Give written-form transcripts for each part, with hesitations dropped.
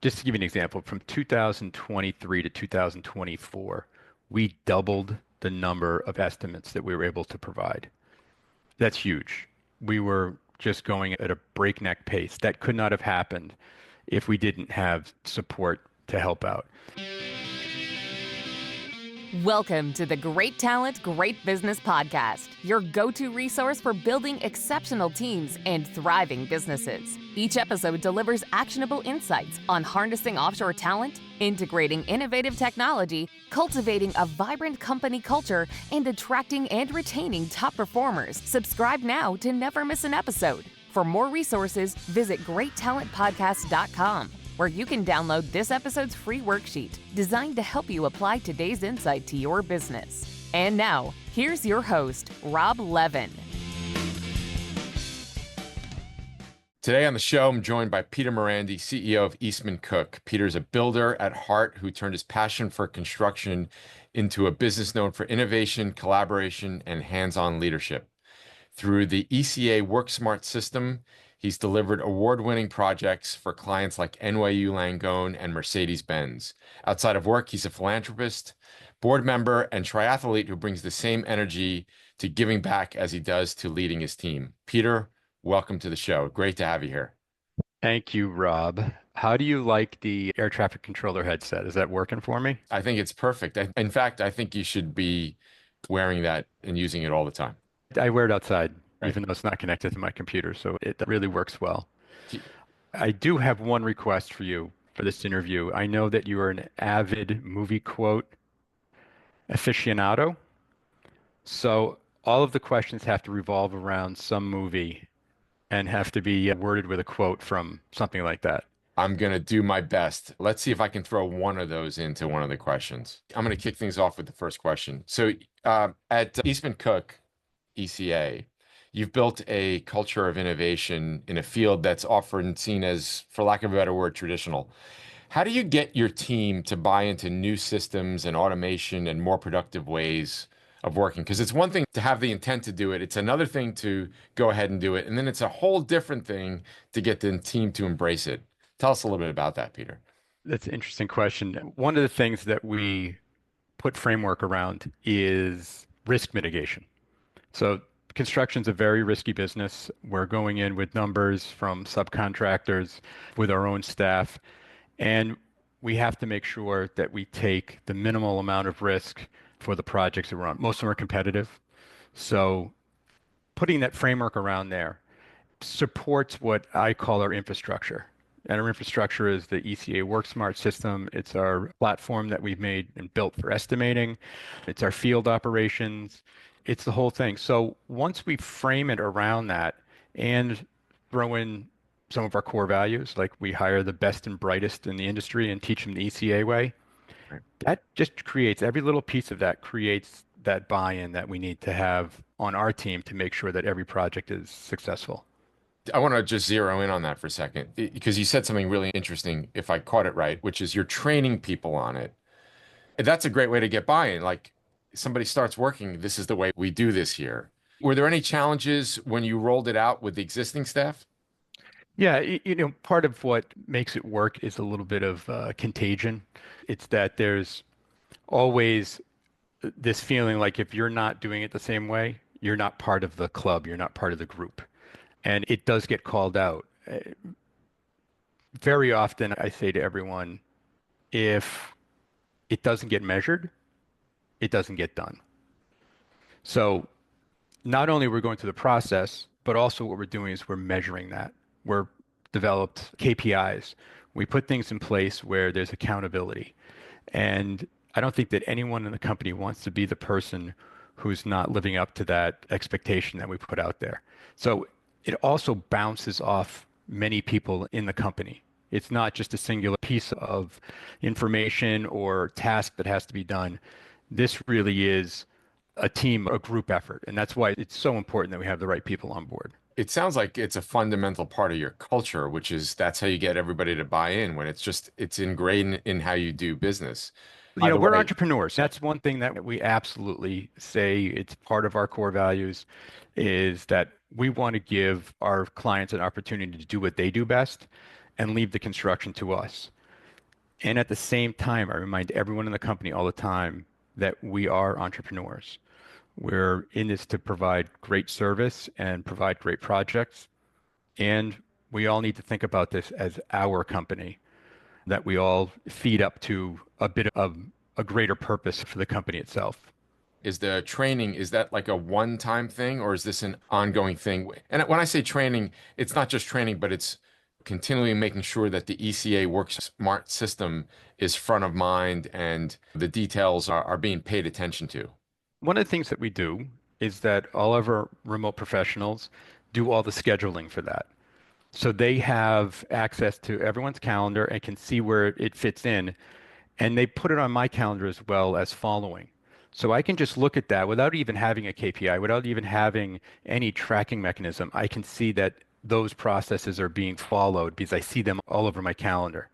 Just to give you an example, from 2023 to 2024, we doubled the number of estimates that we were able to provide. That's huge. We were just going at a breakneck pace. That could not have happened if we didn't have support to help out. Welcome to the Great Talent, Great Business podcast, your go-to resource for building exceptional teams and thriving businesses. Each episode delivers actionable insights on harnessing offshore talent, integrating innovative technology, cultivating a vibrant company culture, and attracting and retaining top performers. Subscribe now to never miss an episode. For more resources, visit greattalentpodcast.com, where you can download this episode's free worksheet designed to help you apply today's insight to your business. And now, here's your host, Rob Levin. Today on the show, I'm joined by Peter Morandi, CEO of Eastman Cooke. Peter's a builder at heart who turned his passion for construction into a business known for innovation, collaboration, and hands-on leadership. Through the ECA WorkSmart system, he's delivered award-winning projects for clients like NYU Langone and Mercedes-Benz. Outside of work, he's a philanthropist, board member, and triathlete who brings the same energy to giving back as he does to leading his team. Peter, welcome to the show. Great to have you here. Thank you, Rob. How do you like the air traffic controller headset? Is that working for me? I think it's perfect. In fact, I think you should be wearing that and using it all the time. I wear it outside, Right. even though it's not connected to my computer, so it really works well. He- I do have one request for you for this interview. I know that you are an avid movie quote aficionado, so all of the questions have to revolve around some movie and have to be worded with a quote from something like that. I'm going to do my best. Let's see if I can throw one of those into one of the questions. I'm going to kick things off with the first question. So at Eastman Cooke, ECA, you've built a culture of innovation in a field that's often seen as, for lack of a better word, traditional. How do you get your team to buy into new systems and automation and more productive ways of working? Because it's one thing to have the intent to do it. It's another thing to go ahead and do it. And then it's a whole different thing to get the team to embrace it. Tell us a little bit about that, Peter. That's an interesting question. One of the things that we put framework around is risk mitigation. So construction's a very risky business. We're going in with numbers from subcontractors, with our own staff, and we have to make sure that we take the minimal amount of risk for the projects that we're on. Most of them are competitive. So putting that framework around there supports what I call our infrastructure. And our infrastructure is the ECA WorkSmart system. It's our platform that we've made and built for estimating. It's our field operations. It's the whole thing. So once we frame it around that and throw in some of our core values, like we hire the best and brightest in the industry and teach them the ECA way, Right. that just creates, every little piece of that creates that buy-in that we need to have on our team to make sure that every project is successful. I want to just zero in on that for a second because you said something really interesting, if I caught it right, which is you're training people on it. And that's a great way to get buy-in. Like somebody starts working, this is the way we do this here. Were there any challenges when you rolled it out with the existing staff? Yeah, part of what makes it work is a little bit of contagion. It's that there's always this feeling like if you're not doing it the same way, you're not part of the club, you're not part of the group. And it does get called out. Very often, I say to everyone, if it doesn't get measured, it doesn't get done. So not only we're going through the process, but also what we're doing is we're measuring that. We're developed KPIs. We put things in place where there's accountability. And I don't think that anyone in the company wants to be the person who's not living up to that expectation that we put out there. So it also bounces off many people in the company. It's not just a singular piece of information or task that has to be done. This really is a team, a group effort. And that's why it's so important that we have the right people on board. It sounds like it's a fundamental part of your culture, which is that's how you get everybody to buy in when it's ingrained in how you do business. By the We're way, entrepreneurs. That's one thing that we absolutely say it's part of our core values is that we want to give our clients an opportunity to do what they do best and leave the construction to us. And at the same time, I remind everyone in the company all the time that we are entrepreneurs. We're in this to provide great service and provide great projects. And we all need to think about this as our company, that we all feed up to a bit of a greater purpose for the company itself. Is the training, is that like a one-time thing or is this an ongoing thing? And when I say training, it's not just training, but it's continually making sure that the ECA Work Smart system is front of mind and the details are being paid attention to. One of the things that we do is that all of our remote professionals do all the scheduling for that. So they have access to everyone's calendar and can see where it fits in. And they put it on my calendar as well as following. So I can just look at that without even having a KPI, without even having any tracking mechanism. I can see that those processes are being followed because I see them all over my calendar.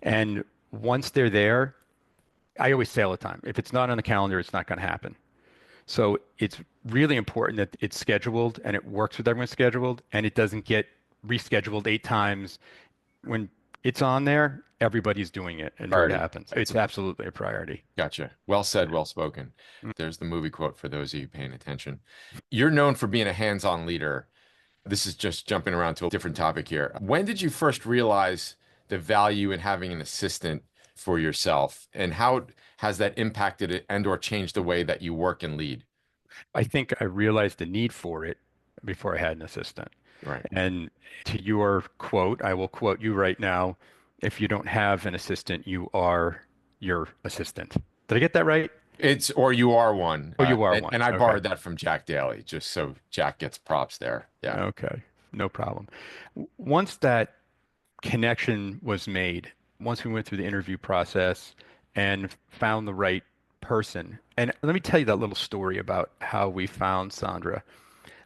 And once they're there, I always say all the time, if it's not on the calendar, it's not going to happen. So it's really important that it's scheduled and it works with everyone's scheduled and it doesn't get rescheduled 8 times. When it's on there, everybody's doing it and it Priority. happens. It's absolutely a priority. Gotcha. Well said, well spoken. There's the movie quote for those of you paying attention. You're known for being a hands-on leader. This is just jumping around to a different topic here. When did you first realize the value in having an assistant for yourself, and how has that impacted it and or changed the way that you work and lead? I think I realized the need for it before I had an assistant. Right. And to your quote, I will quote you right now. If you don't have an assistant, you are your assistant. Did I get that right? It's or you are one. Oh, you are and, one. and I Okay. borrowed that from Jack Daly, just so Jack gets props there. Yeah. Okay. No problem. Once that connection was made, once we went through the interview process and found the right person, and let me tell you that little story about how we found Sandra.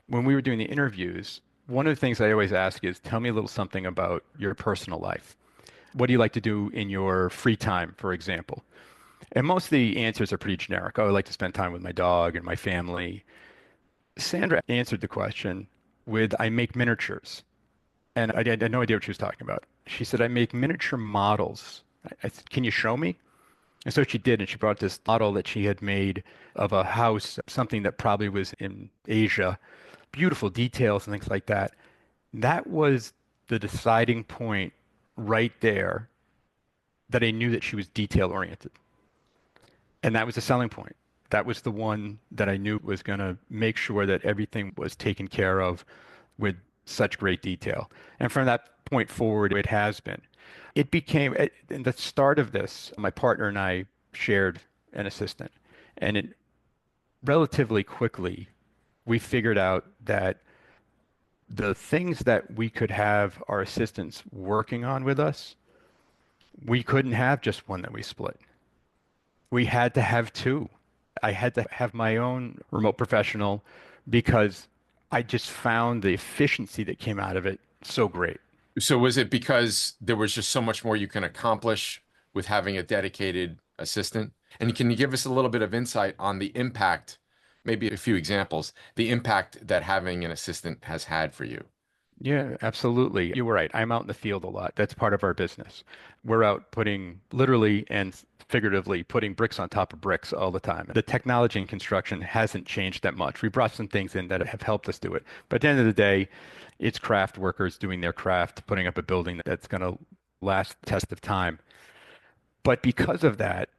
When we were doing the interviews, one of the things I always ask is, tell me a little something about your personal life. What do you like to do in your free time, for example? And most of the answers are pretty generic. Oh, I like to spend time with my dog and my family. Sandra answered the question with, I make miniatures. And I had no idea what she was talking about. She said, I make miniature models. I said, can you show me? And so she did, and she brought this model that she had made of a house, something that probably was in Asia, beautiful details and things like that. That was the deciding point right there that I knew that she was detail oriented. And that was the selling point. That was the one that I knew was going to make sure that everything was taken care of with such great detail. And from that point forward, it has been. It became, in the start of this, my partner and I shared an assistant. And it relatively quickly, we figured out that the things that we could have our assistants working on with us, we couldn't have just one that we split. We had to have two. I had to have my own remote professional because I just found the efficiency that came out of it so great. So was it because there was just so much more you can accomplish with having a dedicated assistant? And can you give us a little bit of insight on the impact, maybe a few examples, the impact that having an assistant has had for you? Yeah, absolutely. You were right. I'm out in the field a lot. That's part of our business. We're out putting literally and figuratively putting bricks on top of bricks all the time. The technology in construction hasn't changed that much. We brought some things in that have helped us do it. But at the end of the day, it's craft workers doing their craft, putting up a building that's going to last the test of time. But because of that,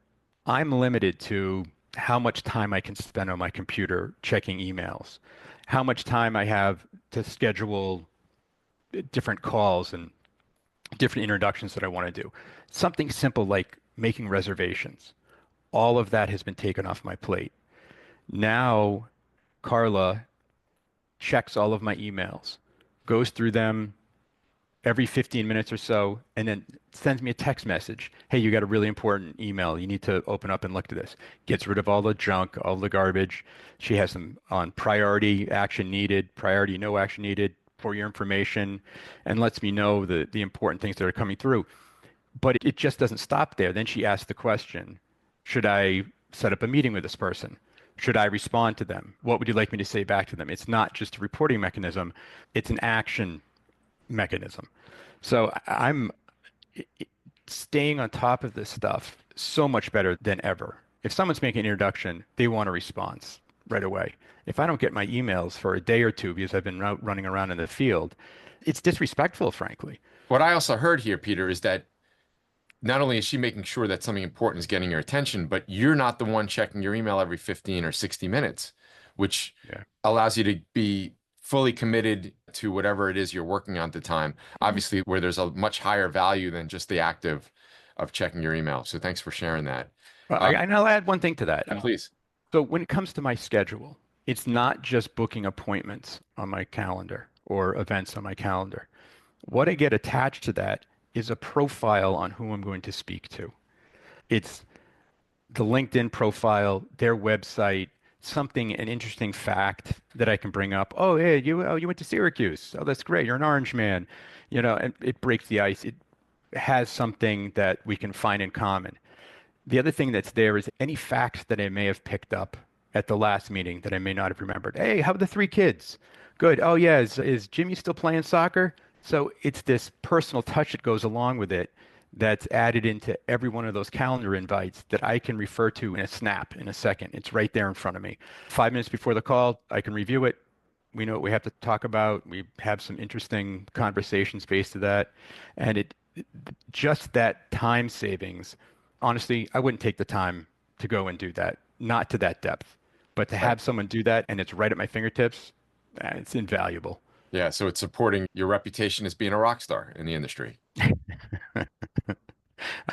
I'm limited to how much time I can spend on my computer checking emails, how much time I have to schedule different calls and different introductions that I want to do. Something simple like making reservations. All of that has been taken off my plate. Now, Carla checks all of my emails, goes through them every 15 minutes or so, and then sends me a text message. Hey, you got a really important email. You need to open up and look at this. Gets rid of all the junk, all the garbage. She has them on priority action needed, priority no action needed for your information, and lets me know the important things that are coming through. But it just doesn't stop there. Then she asks the question, should I set up a meeting with this person? Should I respond to them? What would you like me to say back to them? It's not just a reporting mechanism, it's an action mechanism. So I'm staying on top of this stuff so much better than ever. If someone's making an introduction, they want a response right away. If I don't get my emails for a day or two because I've been out running around in the field, it's disrespectful, frankly. What I also heard here, Peter, is that not only is she making sure that something important is getting your attention, but you're not the one checking your email every 15 or 60 minutes, which Yeah. allows you to be fully committed to whatever it is you're working on at the time. Obviously, where there's a much higher value than just the act of checking your email. So thanks for sharing that. Well, and I'll add one thing to that. Please. So when it comes to my schedule, it's not just booking appointments on my calendar or events on my calendar. What I get attached to that is a profile on who I'm going to speak to. It's the LinkedIn profile, their website, something, an interesting fact that I can bring up. Oh, hey, you went to Syracuse. Oh, that's great. You're an Orange man. And it breaks the ice. It has something that we can find in common. The other thing that's there is any facts that I may have picked up at the last meeting that I may not have remembered. Hey, how are the three kids? Good. Oh, yeah. Is Jimmy still playing soccer? So it's this personal touch that goes along with it that's added into every one of those calendar invites that I can refer to in a snap in a second. It's right there in front of me. 5 minutes before the call, I can review it. We know what we have to talk about. We have some interesting conversations based to that. And just that time savings, honestly, I wouldn't take the time to go and do that, not to that depth. But to Right. have someone do that and it's right at my fingertips, it's invaluable. Yeah, so it's supporting your reputation as being a rock star in the industry.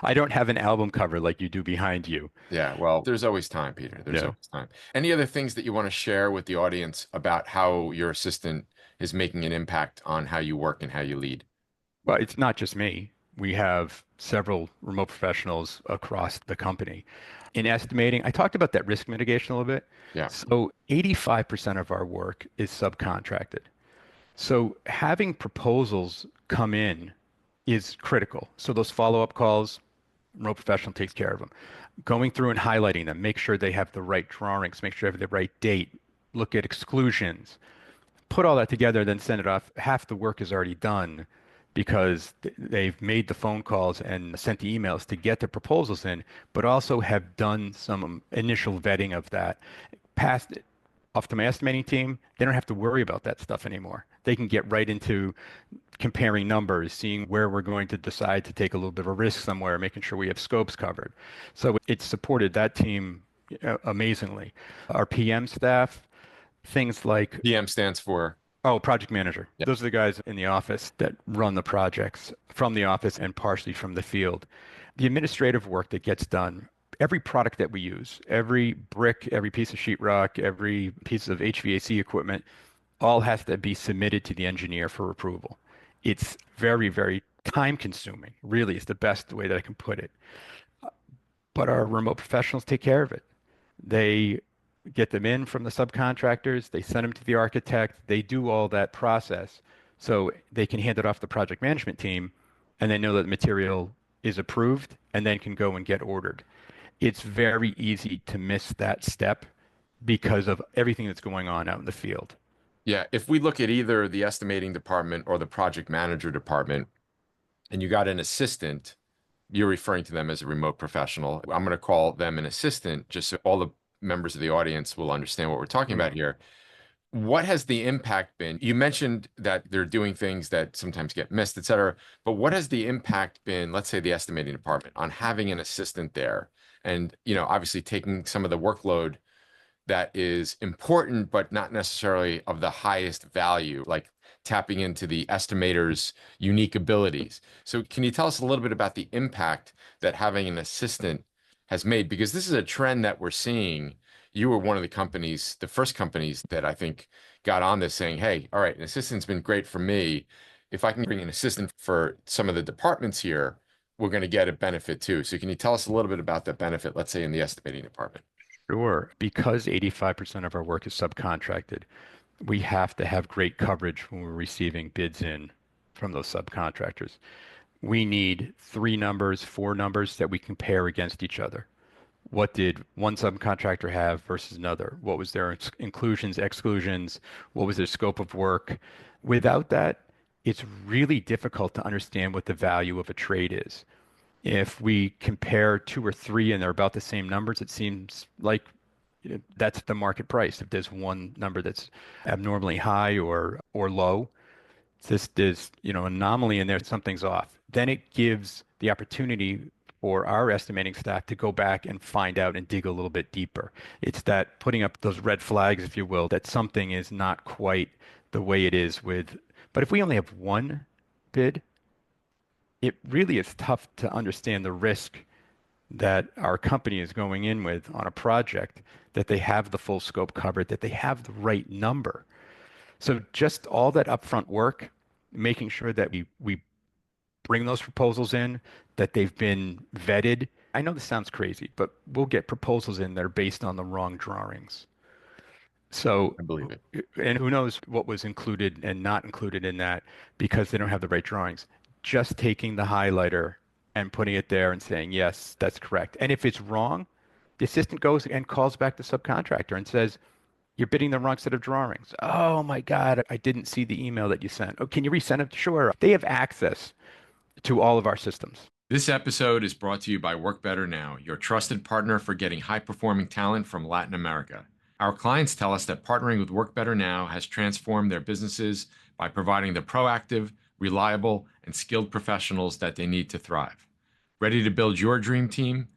I don't have an album cover like you do behind you. Yeah, well, there's always time, Peter. There's Yeah. always time. Any other things that you want to share with the audience about how your assistant is making an impact on how you work and how you lead? Well, it's not just me. We have several remote professionals across the company. In estimating, I talked about that risk mitigation a little bit. Yeah. So 85% of our work is subcontracted. So having proposals come in is critical. So those follow-up calls, remote professional takes care of them. Going through and highlighting them, make sure they have the right drawings, make sure they have the right date, look at exclusions, put all that together, then send it off. Half the work is already done because they've made the phone calls and sent the emails to get the proposals in, but also have done some initial vetting of that. Passed it off to my estimating team. They don't have to worry about that stuff anymore. They can get right into comparing numbers, seeing where we're going to decide to take a little bit of a risk somewhere, making sure we have scopes covered. So it's supported that team amazingly. Our PM staff, things like PM stands for. oh, project manager. Yeah. Those are the guys in the office that run the projects from the office and partially from the field. The administrative work that gets done, every product that we use, every brick, every piece of sheetrock, every piece of HVAC equipment, all has to be submitted to the engineer for approval. It's very, very time consuming, really is the best way that I can put it. But our remote professionals take care of it. They get them in from the subcontractors, they send them to the architect, they do all that process so they can hand it off to the project management team and they know that the material is approved and then can go and get ordered. It's very easy to miss that step because of everything that's going on out in the field. Yeah, if we look at either the estimating department or the project manager department, and you got an assistant, you're referring to them as a remote professional. I'm going to call them an assistant just so all the members of the audience will understand what we're talking about here. What has the impact been? You mentioned that they're doing things that sometimes get missed, et cetera, but what has the impact been, let's say the estimating department, on having an assistant there? And, obviously taking some of the workload that is important, but not necessarily of the highest value, like tapping into the estimator's unique abilities. So can you tell us a little bit about the impact that having an assistant has made? Because this is a trend that we're seeing. You were one of the companies, the first companies that I think got on this saying, hey, all right, an assistant's been great for me. If I can bring an assistant for some of the departments here, we're going to get a benefit too. So can you tell us a little bit about that benefit, let's say in the estimating department? Sure. Because 85% of our work is subcontracted, we have to have great coverage when we're receiving bids in from those subcontractors. We need 3 numbers, 4 numbers that we compare against each other. What did one subcontractor have versus another? What was their inclusions, exclusions? What was their scope of work? Without that, it's really difficult to understand what the value of a trade is. If we compare two or three and they're about the same numbers, it seems like that's the market price. If there's one number that's abnormally high or low, this is, anomaly in there, something's off. Then it gives the opportunity for our estimating staff to go back and find out and dig a little bit deeper. It's that putting up those red flags, if you will, that something is not quite the way it is with. But if we only have one bid, it really is tough to understand the risk that our company is going in with on a project, that they have the full scope covered, that they have the right number. So just all that upfront work, making sure that we bring those proposals in, that they've been vetted. I know this sounds crazy, but we'll get proposals in that are based on the wrong drawings. So, I believe it. and who knows what was included and not included in that because they don't have the right drawings. Just taking the highlighter and putting it there and saying, yes, that's correct. And if it's wrong, the assistant goes and calls back the subcontractor and says, you're bidding the wrong set of drawings. Oh my God, I didn't see the email that you sent. Oh, can you resend it? Sure. They have access to all of our systems. This episode is brought to you by Work Better Now, your trusted partner for getting high-performing talent from Latin America. Our clients tell us that partnering with Work Better Now has transformed their businesses by providing the proactive, reliable, and skilled professionals that they need to thrive. Ready to build your dream team?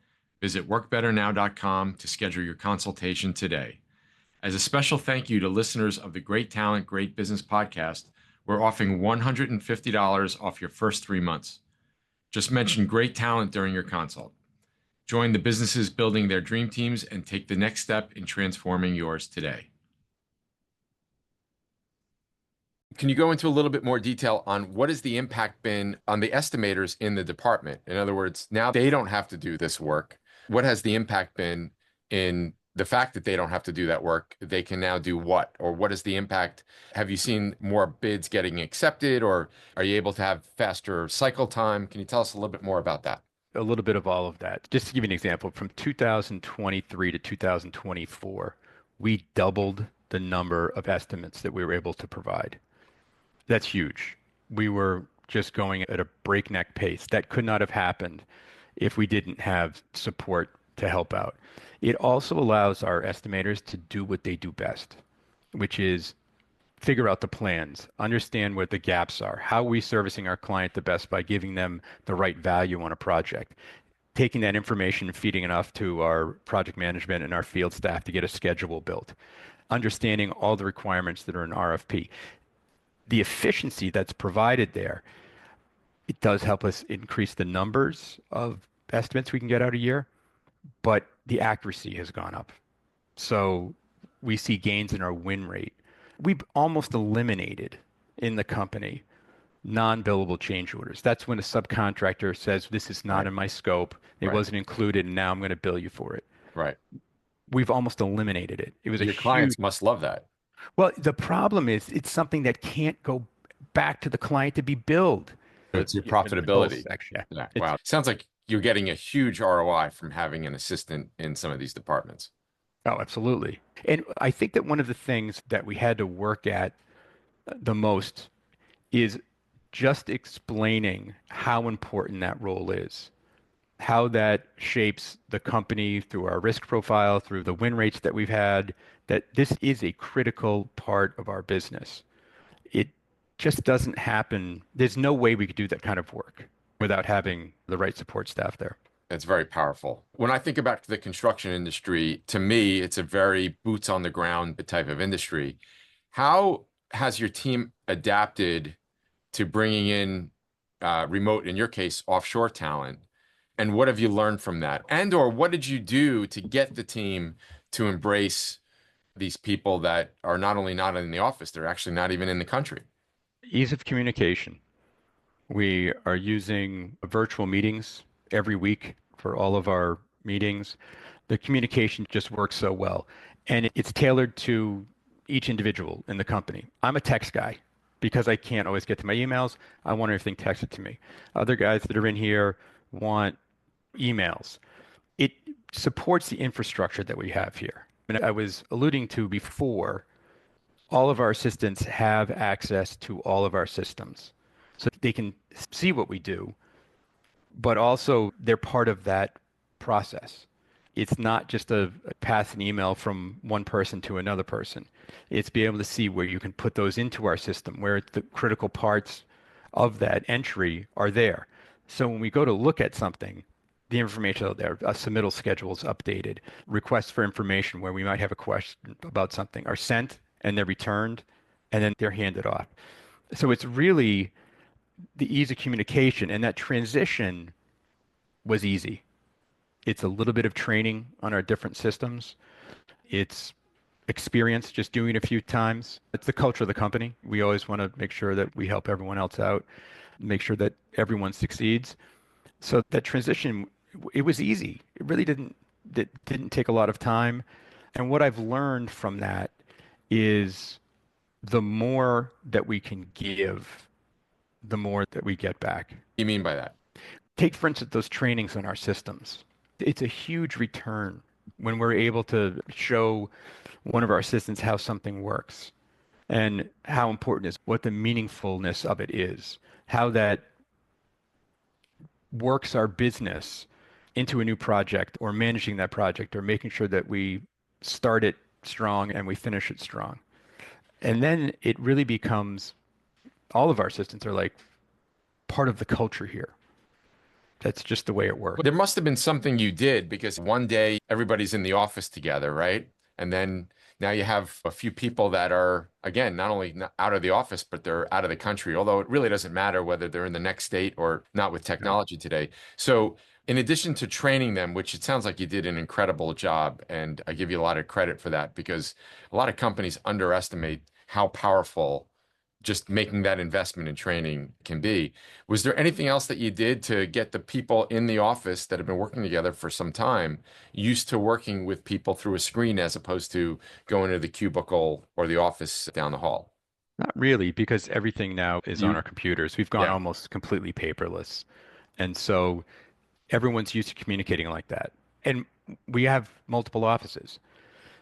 Visit workbetternow.com to schedule your consultation today. As a special thank you to listeners of the Great Talent, Great Business podcast, we're offering $150 off your first 3 months. Just mention Great Talent during your consult. Join the businesses building their dream teams and take the next step in transforming yours today. Can you go into a little bit more detail on what has the impact been on the estimators in the department? In other words, now they don't have to do this work. What has the impact been in the fact that they don't have to do that work? They can now do what? Or what is the impact? Have you seen more bids getting accepted, or are you able to have faster cycle time? Can you tell us a little bit more about that? A little bit of all of that. Just to give you an example, from 2023 to 2024, we doubled the number of estimates that we were able to provide. That's huge. We were just going at a breakneck pace. That could not have happened if we didn't have support to help out. It also allows our estimators to do what they do best, which is figure out the plans, understand what the gaps are, how are we servicing our client the best by giving them the right value on a project, taking that information and feeding enough to our project management and our field staff to get a schedule built, understanding all the requirements that are in RFP. The efficiency that's provided there, it does help us increase the numbers of estimates we can get out a year, but the accuracy has gone up. So we see gains in our win rate. We've almost eliminated in the company non-billable change orders. That's when a subcontractor says, this is not in my scope, it wasn't included, and now I'm going to bill you for it. Right. We've almost eliminated it. It was Your clients must love that. Well, the problem is it's something that can't go back to the client to be billed. So it's your profitability. Yeah. Wow. Sounds like you're getting a huge ROI from having an assistant in some of these departments. Oh, absolutely. And I think that one of the things that we had to work at the most is just explaining how important that role is, how that shapes the company through our risk profile, through the win rates that we've had, that this is a critical part of our business. It just doesn't happen. There's no way we could do that kind of work without having the right support staff there. It's very powerful. When I think about the construction industry, to me, it's a very boots on the ground type of industry. How has your team adapted to bringing in remote, in your case, offshore talent? And what have you learned from that? And or what did you do to get the team to embrace these people that are not only not in the office, they're actually not even in the country? Ease of communication. We are using virtual meetings every week for all of our meetings. The communication just works so well. And it's tailored to each individual in the company. I'm a text guy because I can't always get to my emails. I want everything texted to me. Other guys that are in here want emails. It supports the infrastructure that we have here. And I was alluding to before, all of our assistants have access to all of our systems. So they can see what we do, but also they're part of that process. It's not just a pass an email from one person to another person. It's be able to see where you can put those into our system, where the critical parts of that entry are there. So when we go to look at something, the information out there, a submittal schedule is updated, requests for information where we might have a question about something are sent and they're returned and then they're handed off. So it's really the ease of communication, and that transition was easy. It's a little bit of training on our different systems. It's experience just doing it a few times. It's the culture of the company. We always want to make sure that we help everyone else out, make sure that everyone succeeds. So that transition, it was easy. It didn't take a lot of time. And what I've learned from that is the more that we can give, the more that we get back. You mean by that? Take, for instance, those trainings on our systems. It's a huge return when we're able to show one of our assistants how something works and how important it is, what the meaningfulness of it is, how that works our business into a new project or managing that project or making sure that we start it strong and we finish it strong. And then it really becomes all of our assistants are like part of the culture here. That's just the way it works. There must have been something you did because one day everybody's in the office together, right? And then now you have a few people that are, again, not only out of the office, but they're out of the country, although it really doesn't matter whether they're in the next state or not with technology today. So in addition to training them, which it sounds like you did an incredible job, and I give you a lot of credit for that because a lot of companies underestimate how powerful just making that investment in training can be. Was there anything else that you did to get the people in the office that have been working together for some time used to working with people through a screen as opposed to going to the cubicle or the office down the hall? Not really, because everything now is on You, our computers. We've gone yeah, almost completely paperless. And so everyone's used to communicating like that. And we have multiple offices.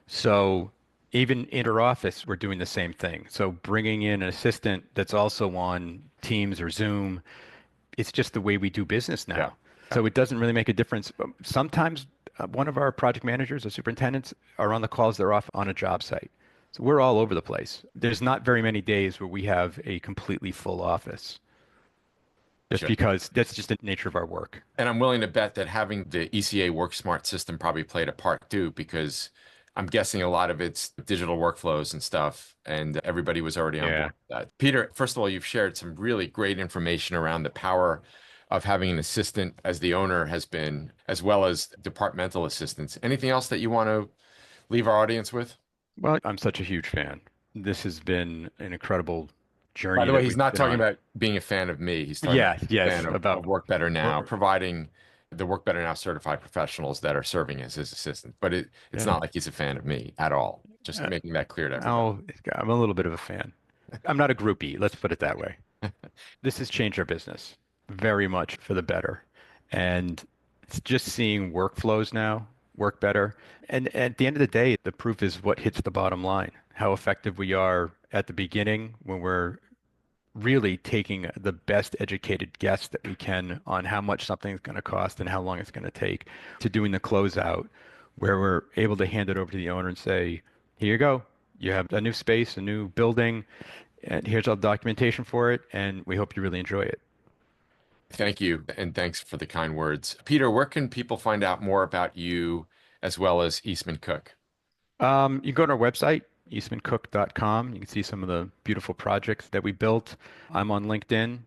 So even inter-office, we're doing the same thing. So bringing in an assistant that's also on Teams or Zoom, it's just the way we do business yeah. now. So it doesn't really make a difference. Sometimes one of our project managers or superintendents are on the calls, they're off on a job site. So we're all over the place. There's not very many days where we have a completely full office, just Sure. because that's just the nature of our work. And I'm willing to bet that having the ECA Work Smart system probably played a part too, because I'm guessing a lot of it's digital workflows and stuff, and everybody was already on Yeah. board with that. Peter, first of all, you've shared some really great information around the power of having an assistant as the owner has been, as well as departmental assistants. Anything else that you want to leave our audience with? Well, I'm such a huge fan. This has been an incredible By journey the way, that he's we've not been talking on. about being a fan of me. He's talking about Yeah, being a yes, fan of about Work Better Now, we're- providing the Work Better Now certified professionals that are serving as his assistant. But it's yeah. not like he's a fan of me at all. Just Uh, making that clear to everybody. Oh, I'm a little bit of a fan. I'm not a groupie, let's put it that way. This has changed our business very much for the better. And it's just seeing workflows now work better. And at the end of the day, the proof is what hits the bottom line, how effective we are at the beginning when we're really taking the best educated guess that we can on how much something's going to cost and how long it's going to take, to doing the closeout where we're able to hand it over to the owner and say, here you go. You have a new space, a new building, and here's all the documentation for it, and we hope you really enjoy it. Thank you, and thanks for the kind words. Peter, where can people find out more about you as well as Eastman Cooke? You can go to our website, eastmancooke.com. You can see some of the beautiful projects that we built. I'm on LinkedIn,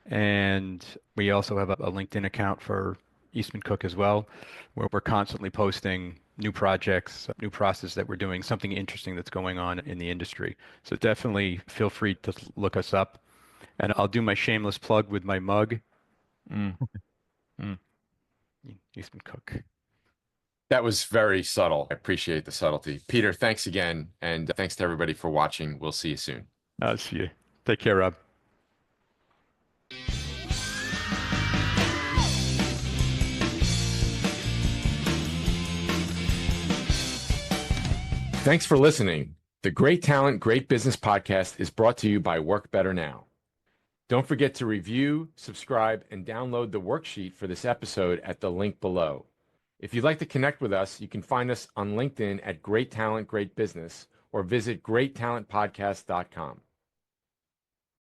and we also have a LinkedIn account for Eastman Cooke as well, where we're constantly posting new projects, new processes that we're doing, something interesting that's going on in the industry. So definitely feel free to look us up. And I'll do my shameless plug with my mug. Mm. Mm. Eastman Cooke. That was very subtle. I appreciate the subtlety. Peter, thanks again, and thanks to everybody for watching. We'll see you soon. I'll see you. Take care, Rob. Thanks for listening. The Great Talent, Great Business podcast is brought to you by Work Better Now. Don't forget to review, subscribe, and download the worksheet for this episode at the link below. If you'd like to connect with us, you can find us on LinkedIn at Great Talent, Great Business, or visit greattalentpodcast.com.